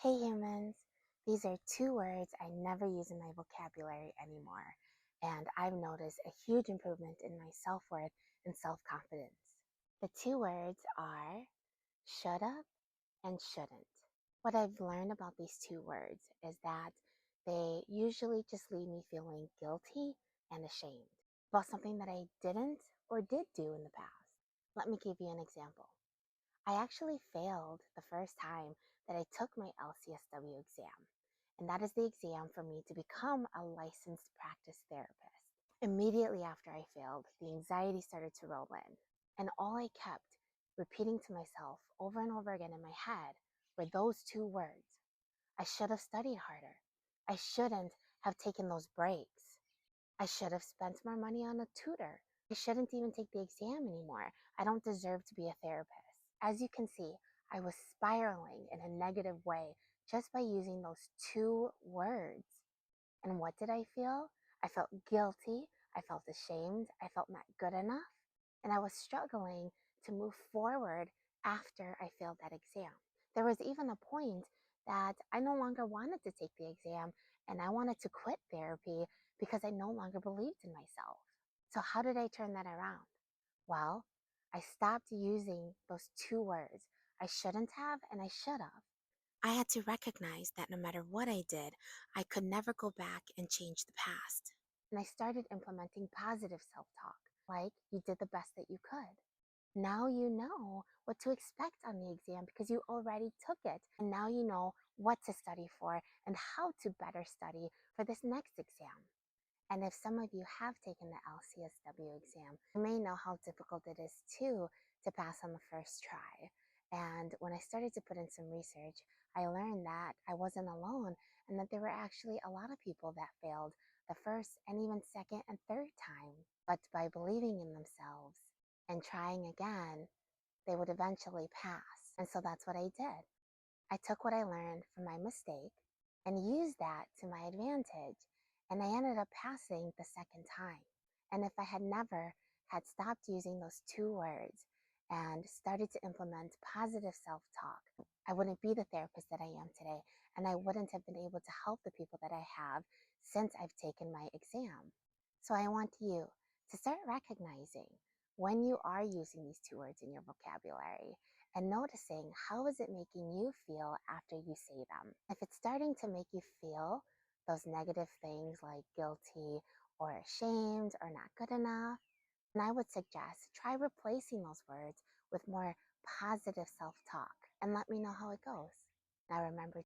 Hey humans, these are two words I never use in my vocabulary anymore, and I've noticed a huge improvement in my self worth and self confidence. The two words are should up and shouldn't. What I've learned about these two words is that they usually just leave me feeling guilty and ashamed about something that I didn't or did do in the past. Let me give you an example. I actually failed the first time that I took my LCSW exam, and that is the exam for me to become a licensed practice therapist. Immediately after I failed, the anxiety started to roll in, and all I kept repeating to myself over and over again in my head were those two words. I should have studied harder. I shouldn't have taken those breaks. I should have spent more money on a tutor. I shouldn't even take the exam anymore. I don't deserve to be a therapist. As you can see, I was spiraling in a negative way just by using those two words. And what did I feel? I felt guilty. I felt ashamed. I felt not good enough. And I was struggling to move forward after I failed that exam. There was even a point that I no longer wanted to take the exam and I wanted to quit therapy because I no longer believed in myself. So, how did I turn that around? Well, I stopped using those two words. I shouldn't have and I should have. I had to recognize that no matter what I did, I could never go back and change the past. And I started implementing positive self talk, like you did the best that you could. Now you know what to expect on the exam because you already took it. And now you know what to study for and how to better study for this next exam. And if some of you have taken the LCSW exam, you may know how difficult it is too to pass on the first try. And when I started to put in some research, I learned that I wasn't alone and that there were actually a lot of people that failed the first and even second and third time. But by believing in themselves and trying again, they would eventually pass. And so that's what I did. I took what I learned from my mistake and used that to my advantage, and I ended up passing the second time. And if I had never had stopped using those two words and started to implement positive self-talk, I wouldn't be the therapist that I am today, and I wouldn't have been able to help the people that I have since I've taken my exam. So I want you to start recognizing when you are using these two words in your vocabulary and noticing how is it making you feel after you say them. If it's starting to make you feel those negative things like guilty or ashamed or not good enough, then I would suggest try replacing those words with more positive self-talk and let me know how it goes. Now remember